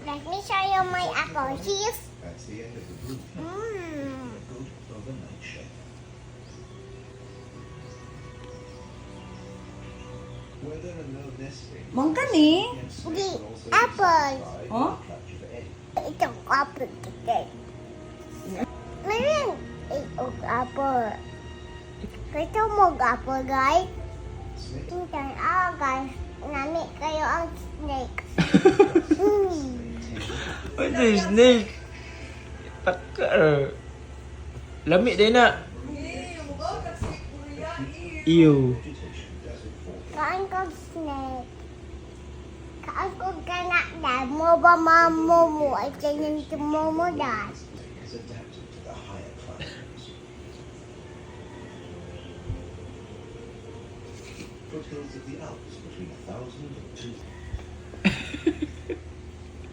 Let me show you my apple. Cheese. That's the end of the blue cat. Mmm. A good overnight shape. Where there are no nesting. Mangga ni. Di apple. Oh? Ito apple today. Meron ito apple. Ito mo apple, guys. Tingnan, guys. Nami kayo ang snake. Ano yung snake? Takar. Lamig din na. Ew. Kaan ko snake. Kaan ko kanak dad. Mo ba mamo mo? Ay ganyan ito mo mo dad. Has adapted to the higher climates. Foothills of the Alps between 1,000 and 2,000.